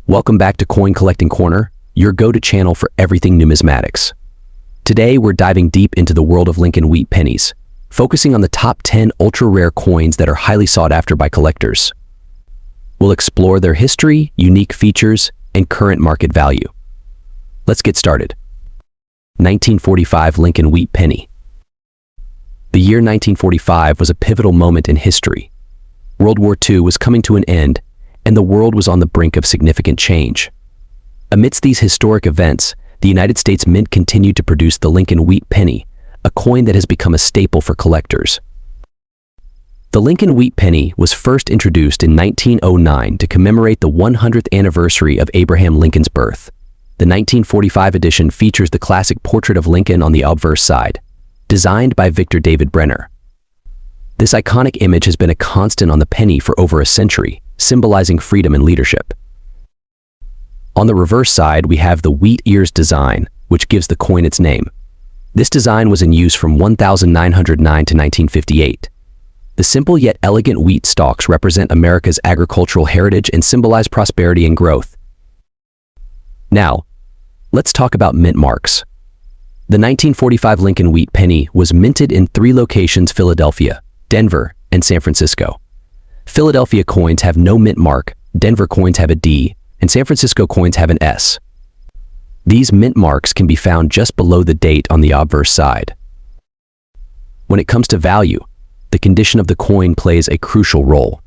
Welcome back to Coin Collecting Corner, your go-to channel for everything numismatics. Today, we're diving deep into the world of Lincoln Wheat Pennies, focusing on the top 10 ultra-rare coins that are highly sought after by collectors. We'll explore their history, unique features, and current market value. Let's get started. 1945 Lincoln Wheat Penny. The year 1945 was a pivotal moment in history. World War II was coming to an end, and the world was on the brink of significant change. Amidst these historic events, the United States Mint continued to produce the Lincoln Wheat Penny, a coin that has become a staple for collectors. The Lincoln Wheat Penny was first introduced in 1909 to commemorate the 100th anniversary of Abraham Lincoln's birth. The 1945 edition features the classic portrait of Lincoln on the obverse side, designed by Victor David Brenner. This iconic image has been a constant on the penny for over a century, symbolizing freedom and leadership. On the reverse side, we have the wheat ears design, which gives the coin its name. This design was in use from 1909 to 1958. The simple yet elegant wheat stalks represent America's agricultural heritage and symbolize prosperity and growth. Now, let's talk about mint marks. The 1945 Lincoln Wheat Penny was minted in 3 locations: Philadelphia, Denver, and San Francisco. Philadelphia coins have no mint mark, Denver coins have a D, and San Francisco coins have an S. These mint marks can be found just below the date on the obverse side. When it comes to value, the condition of the coin plays a crucial role.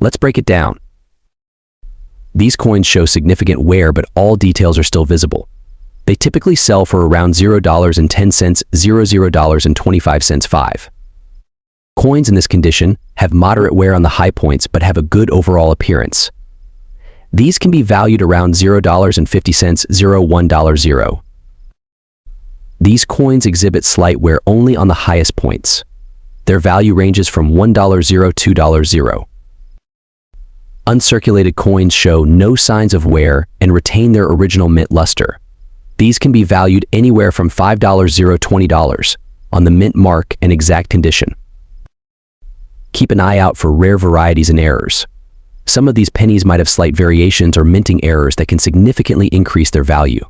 Let's break it down. These coins show significant wear, but all details are still visible. They typically sell for around $0.10, $0.25, 5. Coins in this condition have moderate wear on the high points but have a good overall appearance. These can be valued around $0.50, $1.00. These coins exhibit slight wear only on the highest points. Their value ranges from $1.00 to $2.00. Uncirculated coins show no signs of wear and retain their original mint luster. These can be valued anywhere from $5 to $20 on the mint mark and exact condition. Keep an eye out for rare varieties and errors. Some of these pennies might have slight variations or minting errors that can significantly increase their value.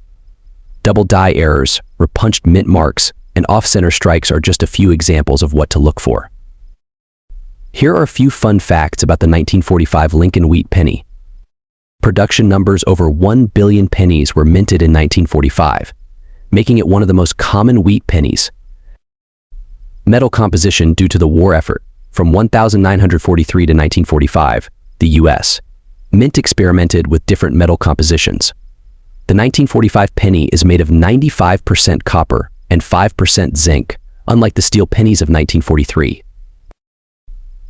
Double die errors, repunched mint marks, and off-center strikes are just a few examples of what to look for. Here are a few fun facts about the 1945 Lincoln Wheat Penny. Production numbers: over 1 billion pennies were minted in 1945, making it one of the most common wheat pennies. Metal composition: due to the war effort, from 1943 to 1945, the U.S. Mint experimented with different metal compositions. The 1945 penny is made of 95% copper and 5% zinc, unlike the steel pennies of 1943.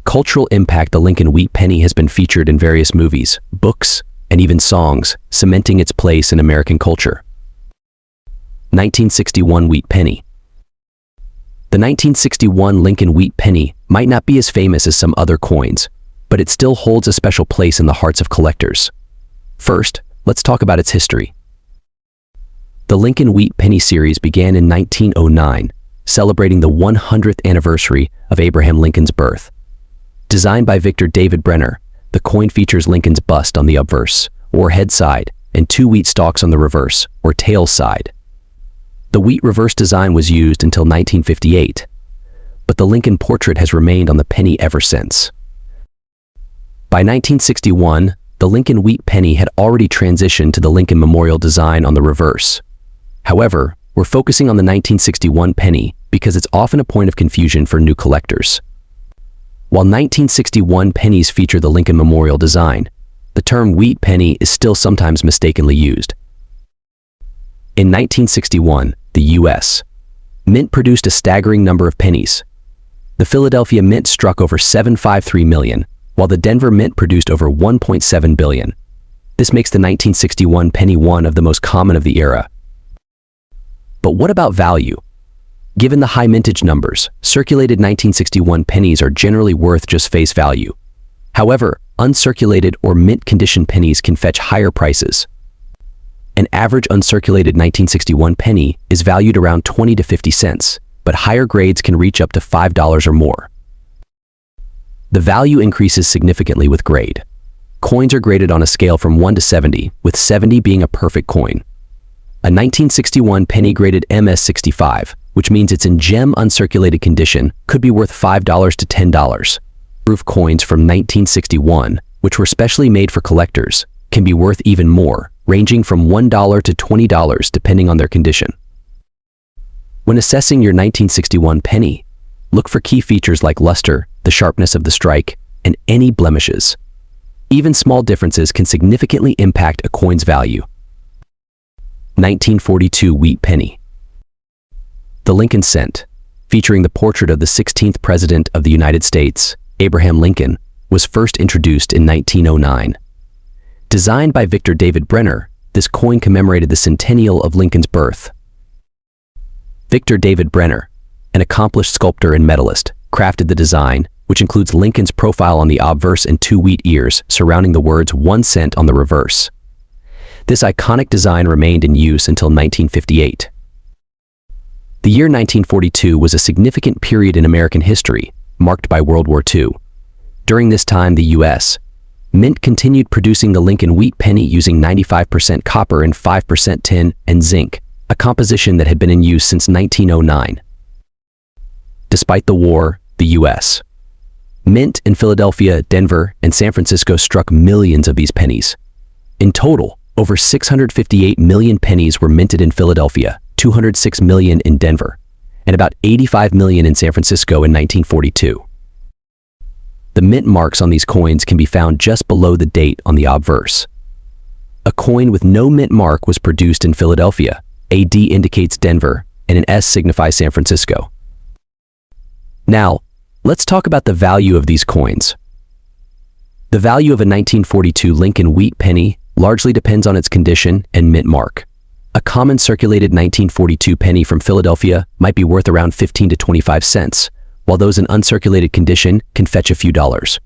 Cultural impact: the Lincoln Wheat Penny has been featured in various movies, books, and even songs, cementing its place in American culture. 1961 Wheat Penny. The 1961 Lincoln Wheat Penny might not be as famous as some other coins, but it still holds a special place in the hearts of collectors. First, let's talk about its history. The Lincoln Wheat Penny series began in 1909, celebrating the 100th anniversary of Abraham Lincoln's birth. Designed by Victor David Brenner, the coin features Lincoln's bust on the obverse, or head side, and 2 wheat stalks on the reverse, or tail side. The wheat reverse design was used until 1958, but the Lincoln portrait has remained on the penny ever since. By 1961, the Lincoln Wheat Penny had already transitioned to the Lincoln Memorial design on the reverse. However, we're focusing on the 1961 penny because it's often a point of confusion for new collectors. While 1961 pennies feature the Lincoln Memorial design, the term wheat penny is still sometimes mistakenly used. In 1961, the U.S. Mint produced a staggering number of pennies. The Philadelphia Mint struck over 753 million, while the Denver Mint produced over 1.7 billion. This makes the 1961 penny one of the most common of the era. But what about value? Given the high mintage numbers, circulated 1961 pennies are generally worth just face value. However, uncirculated or mint condition pennies can fetch higher prices. An average uncirculated 1961 penny is valued around 20 to 50 cents, but higher grades can reach up to $5 or more. The value increases significantly with grade. Coins are graded on a scale from 1 to 70, with 70 being a perfect coin. A 1961 penny graded MS65, which means it's in gem uncirculated condition, could be worth $5 to $10. Proof coins from 1961, which were specially made for collectors, can be worth even more, ranging from $1 to $20 depending on their condition. When assessing your 1961 penny, look for key features like luster, the sharpness of the strike, and any blemishes. Even small differences can significantly impact a coin's value. 1942 Wheat Penny. The Lincoln Cent, featuring the portrait of the 16th President of the United States, Abraham Lincoln, was first introduced in 1909. Designed by Victor David Brenner, this coin commemorated the centennial of Lincoln's birth. Victor David Brenner, an accomplished sculptor and medalist, crafted the design, which includes Lincoln's profile on the obverse and 2 wheat ears surrounding the words 1 cent on the reverse. This iconic design remained in use until 1958. The year 1942 was a significant period in American history, marked by World War II. During this time, the U.S. Mint continued producing the Lincoln Wheat Penny using 95% copper and 5% tin and zinc, a composition that had been in use since 1909. Despite the war, the U.S. Mint in Philadelphia, Denver, and San Francisco struck millions of these pennies. In total, over 658 million pennies were minted in Philadelphia, 206 million in Denver, and about 85 million in San Francisco in 1942. The mint marks on these coins can be found just below the date on the obverse. A coin with no mint mark was produced in Philadelphia. A D indicates Denver, and an S signifies San Francisco. Now, let's talk about the value of these coins. The value of a 1942 Lincoln Wheat Penny largely depends on its condition and mint mark. A common circulated 1942 penny from Philadelphia might be worth around 15 to 25 cents, while those in uncirculated condition can fetch a few dollars.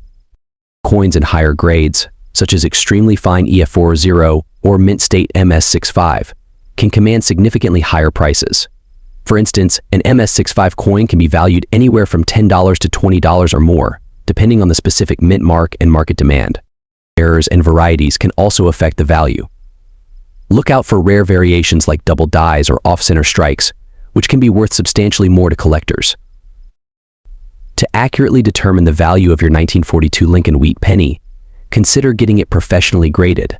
Coins in higher grades, such as extremely fine EF40 or mint state MS65, can command significantly higher prices. For instance, an MS65 coin can be valued anywhere from $10 to $20 or more, depending on the specific mint mark and market demand. Errors and varieties can also affect the value. Look out for rare variations like double dies or off-center strikes, which can be worth substantially more to collectors. To accurately determine the value of your 1942 Lincoln Wheat Penny, consider getting it professionally graded.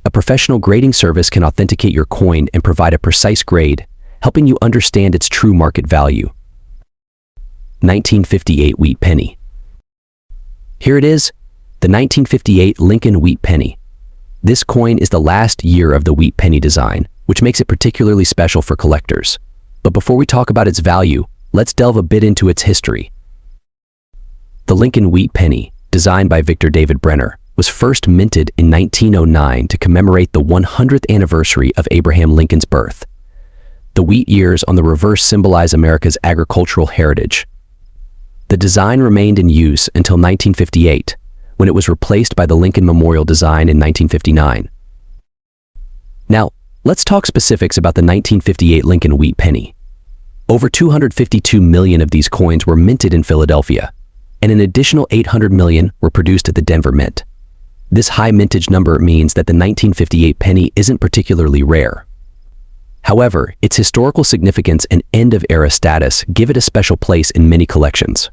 A professional grading service can authenticate your coin and provide a precise grade, helping you understand its true market value. 1958 Wheat Penny. Here it is, the 1958 Lincoln Wheat Penny. This coin is the last year of the wheat penny design, which makes it particularly special for collectors. But before we talk about its value, let's delve a bit into its history. The Lincoln Wheat Penny, designed by Victor David Brenner, was first minted in 1909 to commemorate the 100th anniversary of Abraham Lincoln's birth. The wheat ears on the reverse symbolize America's agricultural heritage. The design remained in use until 1958, when it was replaced by the Lincoln Memorial design in 1959. Now, let's talk specifics about the 1958 Lincoln Wheat Penny. Over 252 million of these coins were minted in Philadelphia, and an additional 800 million were produced at the Denver Mint. This high mintage number means that the 1958 penny isn't particularly rare. However, its historical significance and end-of-era status give it a special place in many collections.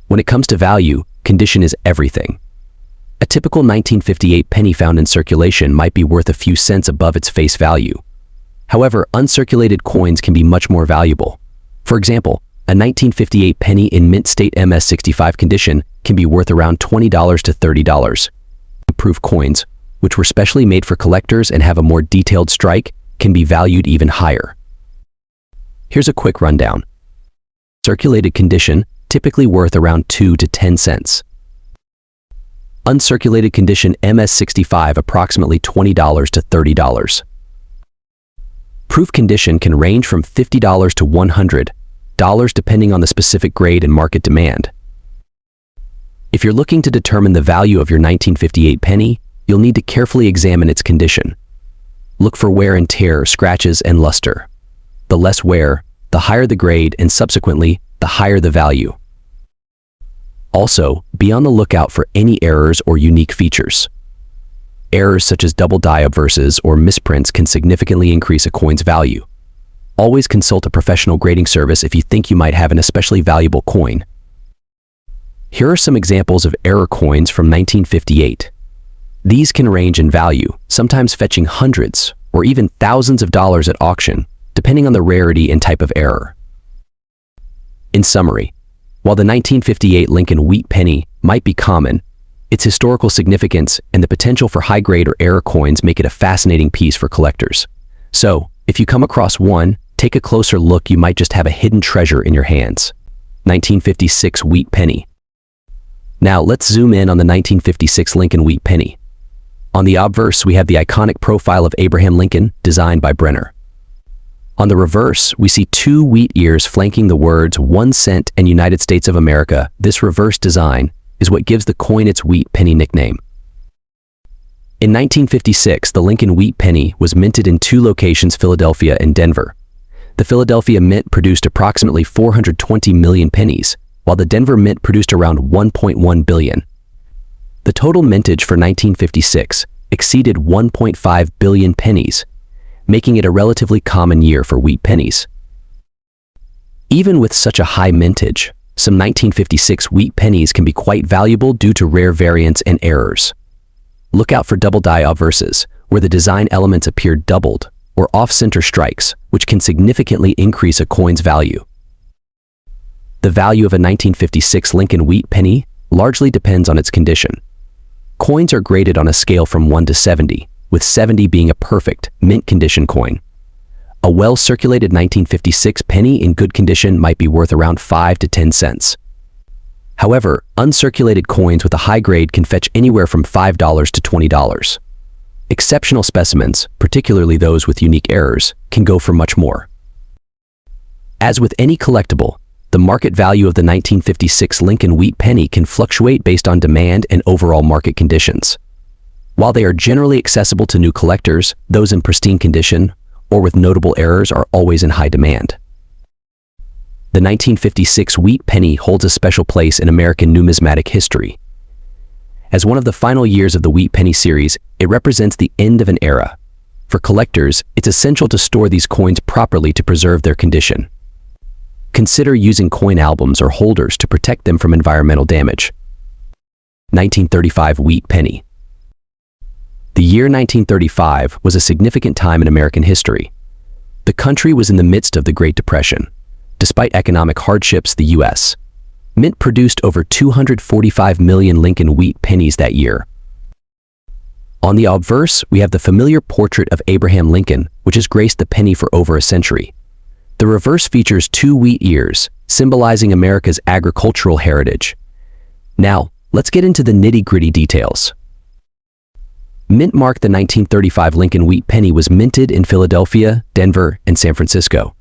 When it comes to value, condition is everything. A typical 1958 penny found in circulation might be worth a few cents above its face value. However, uncirculated coins can be much more valuable. For example, a 1958 penny in mint state MS65 condition can be worth around $20 to $30. Proof coins, which were specially made for collectors and have a more detailed strike, can be valued even higher. Here's a quick rundown. Circulated condition, typically worth around 2 to 10 cents. Uncirculated condition MS65 approximately $20 to $30. Proof condition can range from $50 to $100 depending on the specific grade and market demand. If you're looking to determine the value of your 1958 penny, you'll need to carefully examine its condition. Look for wear and tear, scratches, and luster. The less wear, the higher the grade, and subsequently, the higher the value. Also, be on the lookout for any errors or unique features. Errors such as double die obverses or misprints can significantly increase a coin's value. Always consult a professional grading service if you think you might have an especially valuable coin. Here are some examples of error coins from 1958. These can range in value, sometimes fetching hundreds or even thousands of dollars at auction, depending on the rarity and type of error. In summary, while the 1958 Lincoln Wheat Penny might be common, its historical significance and the potential for high-grade or error coins make it a fascinating piece for collectors. So, if you come across one, take a closer look. You might just have a hidden treasure in your hands. 1956 Wheat Penny. Now, let's zoom in on the 1956 Lincoln Wheat Penny. On the obverse, we have the iconic profile of Abraham Lincoln, designed by Brenner. On the reverse, we see two wheat ears flanking the words 1 cent and United States of America. This reverse design is what gives the coin its Wheat Penny nickname. In 1956, the Lincoln Wheat Penny was minted in two locations, Philadelphia and Denver. The Philadelphia Mint produced approximately 420 million pennies, while the Denver Mint produced around 1.1 billion. The total mintage for 1956 exceeded 1.5 billion pennies, making it a relatively common year for wheat pennies. Even with such a high mintage, some 1956 wheat pennies can be quite valuable due to rare variants and errors. Look out for double die obverses, where the design elements appear doubled, or off-center strikes, which can significantly increase a coin's value. The value of a 1956 Lincoln Wheat Penny largely depends on its condition. Coins are graded on a scale from 1 to 70, with 70 being a perfect, mint condition coin. A well-circulated 1956 penny in good condition might be worth around 5 to 10 cents. However, uncirculated coins with a high grade can fetch anywhere from $5 to $20. Exceptional specimens, particularly those with unique errors, can go for much more. As with any collectible, the market value of the 1956 Lincoln Wheat Penny can fluctuate based on demand and overall market conditions. While they are generally accessible to new collectors, those in pristine condition or with notable errors are always in high demand. The 1956 Wheat Penny holds a special place in American numismatic history. As one of the final years of the Wheat Penny series, it represents the end of an era. For collectors, it's essential to store these coins properly to preserve their condition. Consider using coin albums or holders to protect them from environmental damage. 1935 Wheat Penny. The year 1935 was a significant time in American history. The country was in the midst of the Great Depression. Despite economic hardships, the U.S. Mint produced over 245 million Lincoln Wheat Pennies that year. On the obverse, we have the familiar portrait of Abraham Lincoln, which has graced the penny for over a century. The reverse features two wheat ears, symbolizing America's agricultural heritage. Now, let's get into the nitty-gritty details. Mint mark. The 1935 Lincoln Wheat Penny was minted in Philadelphia, Denver, and San Francisco.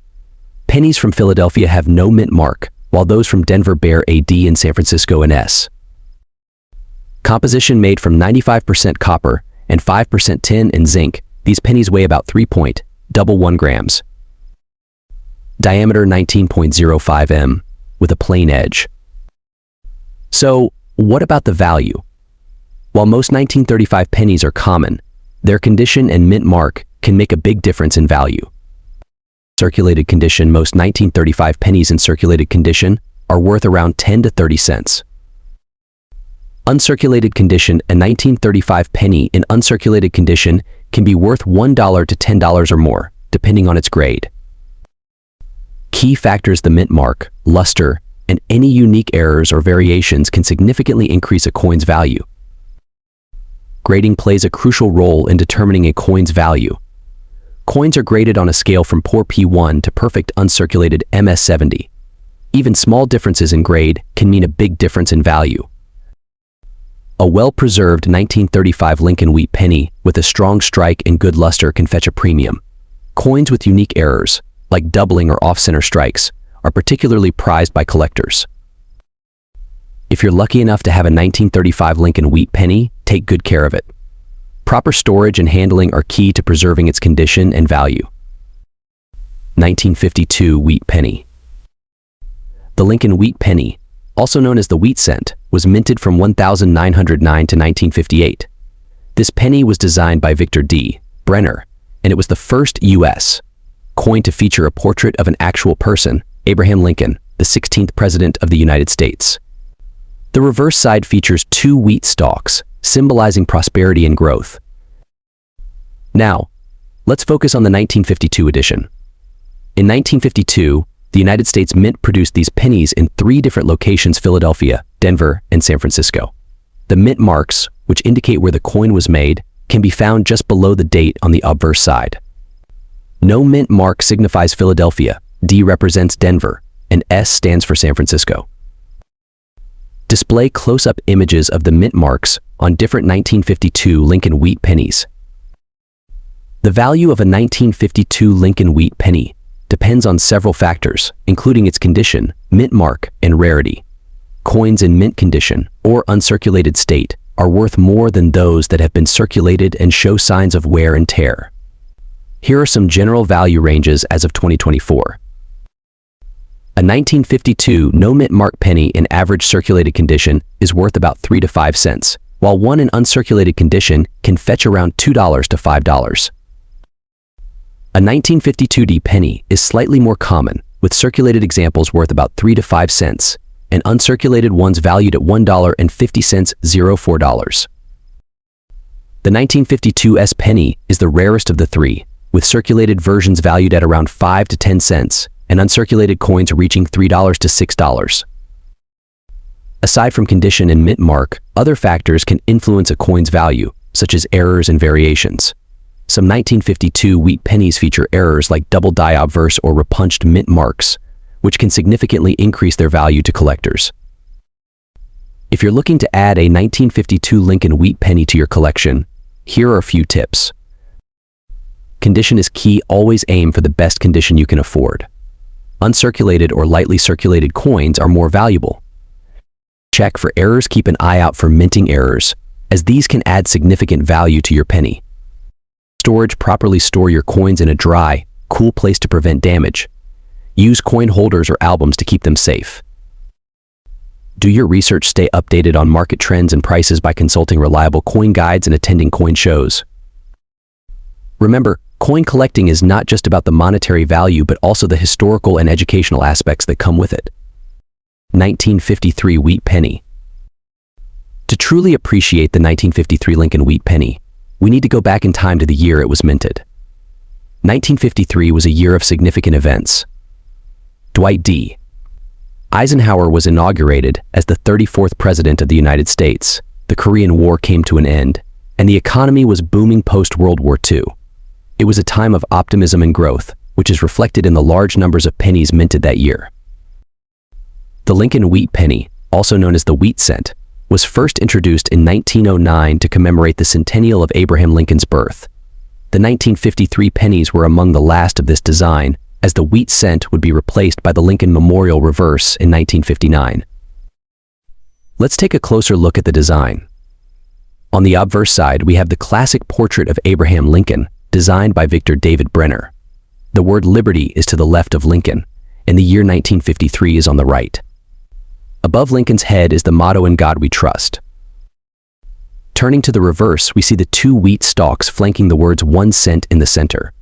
Pennies from Philadelphia have no mint mark, while those from Denver bear a D and San Francisco an S. Composition made from 95% copper and 5% tin and zinc, these pennies weigh about 3.11 grams. Diameter 19.05 m, with a plain edge. So, what about the value? While most 1935 pennies are common, their condition and mint mark can make a big difference in value. Circulated condition. Most 1935 pennies in circulated condition are worth around 10 to 30 cents. Uncirculated condition. A 1935 penny in uncirculated condition can be worth $1 to $10 or more, depending on its grade. Key factors: the mint mark, luster, and any unique errors or variations can significantly increase a coin's value. Grading plays a crucial role in determining a coin's value. Coins are graded on a scale from poor P1 to perfect uncirculated MS70. Even small differences in grade can mean a big difference in value. A well-preserved 1935 Lincoln Wheat Penny with a strong strike and good luster can fetch a premium. Coins with unique errors, like doubling or off-center strikes, are particularly prized by collectors. If you're lucky enough to have a 1935 Lincoln Wheat Penny, take good care of it. Proper storage and handling are key to preserving its condition and value. 1952 Wheat Penny. The Lincoln Wheat Penny, also known as the wheat cent, was minted from 1909 to 1958. This penny was designed by Victor D. Brenner, and it was the first U.S. coin to feature a portrait of an actual person, Abraham Lincoln, the 16th President of the United States. The reverse side features two wheat stalks, symbolizing prosperity and growth. Now, let's focus on the 1952 edition. In 1952, the United States Mint produced these pennies in three different locations: Philadelphia, Denver, and San Francisco. The mint marks, which indicate where the coin was made, can be found just below the date on the obverse side. No mint mark signifies Philadelphia, D represents Denver, and S stands for San Francisco. Display close-up images of the mint marks on different 1952 Lincoln Wheat Pennies. The value of a 1952 Lincoln Wheat Penny depends on several factors, including its condition, mint mark, and rarity. Coins in mint condition or uncirculated state are worth more than those that have been circulated and show signs of wear and tear. Here are some general value ranges as of 2024. A 1952 no mint mark penny in average circulated condition is worth about 3 to 5 cents, while one in uncirculated condition can fetch around $2 to $5. A 1952D penny is slightly more common, with circulated examples worth about 3 to 5 cents, and uncirculated ones valued at $1.50 $4. The 1952 S penny is the rarest of the three, with circulated versions valued at around 5 to 10 cents, and uncirculated coins reaching $3 to $6. Aside from condition and mint mark, other factors can influence a coin's value, such as errors and variations. Some 1952 wheat pennies feature errors like double die obverse or repunched mint marks, which can significantly increase their value to collectors. If you're looking to add a 1952 Lincoln Wheat Penny to your collection, here are a few tips. Condition is key. Always aim for the best condition you can afford. Uncirculated or lightly circulated coins are more valuable. Check for errors. Keep an eye out for minting errors, as these can add significant value to your penny. Storage. Properly store your coins in a dry, cool place to prevent damage. Use coin holders or albums to keep them safe. Do your research. Stay updated on market trends and prices by consulting reliable coin guides and attending coin shows. Remember, coin collecting is not just about the monetary value but also the historical and educational aspects that come with it. 1953 Wheat Penny. To truly appreciate the 1953 Lincoln Wheat Penny, we need to go back in time to the year it was minted. 1953 was a year of significant events. Dwight D. Eisenhower was inaugurated as the 34th President of the United States. The Korean War came to an end, and the economy was booming post-World War II. It was a time of optimism and growth, which is reflected in the large numbers of pennies minted that year. The Lincoln Wheat Penny, also known as the wheat cent, was first introduced in 1909 to commemorate the centennial of Abraham Lincoln's birth. The 1953 pennies were among the last of this design, as the wheat cent would be replaced by the Lincoln Memorial Reverse in 1959. Let's take a closer look at the design. On the obverse side, we have the classic portrait of Abraham Lincoln, designed by Victor David Brenner. The word liberty is to the left of Lincoln, and the year 1953 is on the right. Above Lincoln's head is the motto, "In God We Trust." Turning to the reverse, we see the two wheat stalks flanking the words 1 cent in the center.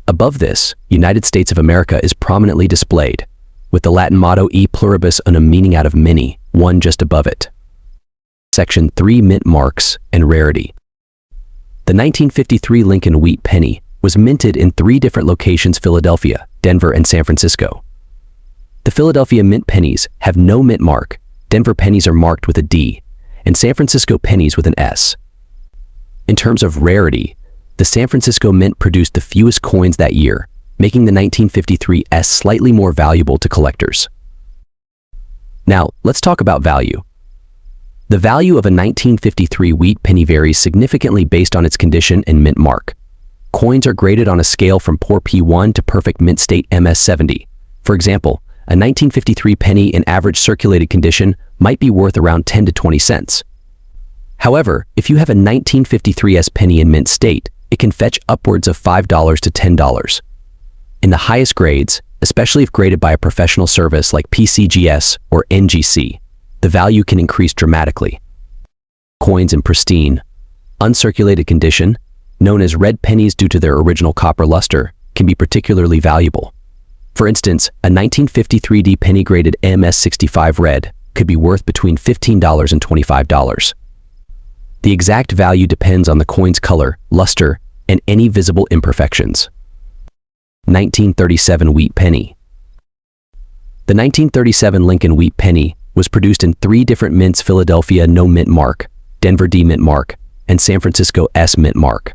Above this, United States of America is prominently displayed, with the Latin motto E pluribus unum, meaning out of many, one just above it. Section 3, Mint Marks and Rarity. The 1953 Lincoln Wheat Penny was minted in 3 different locations: Philadelphia, Denver, and San Francisco. The Philadelphia mint pennies have no mint mark, Denver pennies are marked with a D, and San Francisco pennies with an S. In terms of rarity, the San Francisco Mint produced the fewest coins that year, making the 1953 S slightly more valuable to collectors. Now, let's talk about value. The value of a 1953 wheat penny varies significantly based on its condition and mint mark. Coins are graded on a scale from poor P1 to perfect mint state MS70. For example, a 1953 penny in average circulated condition might be worth around 10 to 20 cents. However, if you have a 1953 S penny in mint state, it can fetch upwards of $5 to $10. In the highest grades, especially if graded by a professional service like PCGS or NGC, the value can increase dramatically. Coins in pristine, uncirculated condition, known as red pennies due to their original copper luster, can be particularly valuable. For instance, a 1953D penny graded MS65 red could be worth between $15 and $25. The exact value depends on the coin's color, luster, and any visible imperfections. 1937 Wheat Penny. The 1937 Lincoln Wheat Penny was produced in 3 different mints: Philadelphia No Mint Mark, Denver D Mint Mark, and San Francisco S Mint Mark.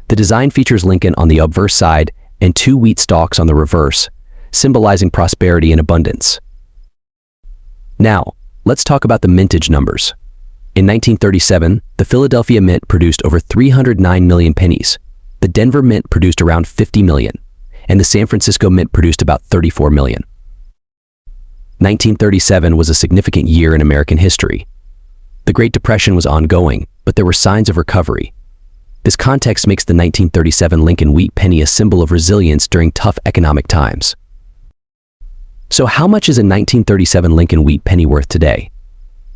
The design features Lincoln on the obverse side and 2 wheat stalks on the reverse, symbolizing prosperity and abundance. Now, let's talk about the mintage numbers. In 1937, the Philadelphia Mint produced over 309 million pennies, the Denver Mint produced around 50 million, and the San Francisco Mint produced about 34 million. 1937 was a significant year in American history. The Great Depression was ongoing, but there were signs of recovery. This context makes the 1937 Lincoln Wheat Penny a symbol of resilience during tough economic times. So how much is a 1937 Lincoln Wheat Penny worth today?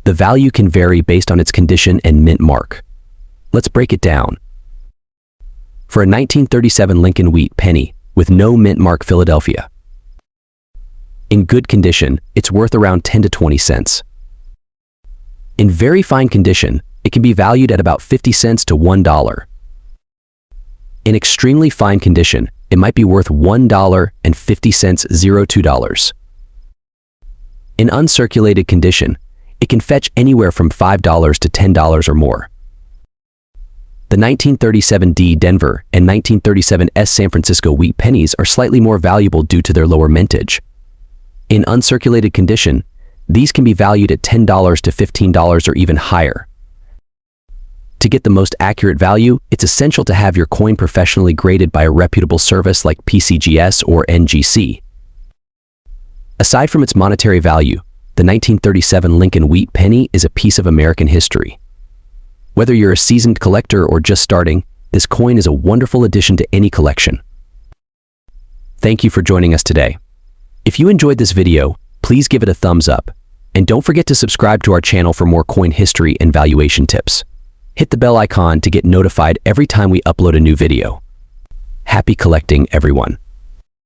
The value can vary based on its condition and mint mark. Let's break it down. For a 1937 Lincoln Wheat Penny with no mint mark, Philadelphia, in good condition, it's worth around 10 to 20 cents. In very fine condition, it can be valued at about 50 cents to $1. In extremely fine condition, it might be worth $1.50 $2. In uncirculated condition, it can fetch anywhere from $5 to $10 or more. The 1937D Denver and 1937S San Francisco Wheat Pennies are slightly more valuable due to their lower mintage. In uncirculated condition, these can be valued at $10 to $15 or even higher. To get the most accurate value, it's essential to have your coin professionally graded by a reputable service like PCGS or NGC. Aside from its monetary value, the 1937 Lincoln Wheat Penny is a piece of American history. Whether you're a seasoned collector or just starting, this coin is a wonderful addition to any collection. Thank you for joining us today. If you enjoyed this video, please give it a thumbs up, and don't forget to subscribe to our channel for more coin history and valuation tips. Hit the bell icon to get notified every time we upload a new video. Happy collecting, everyone!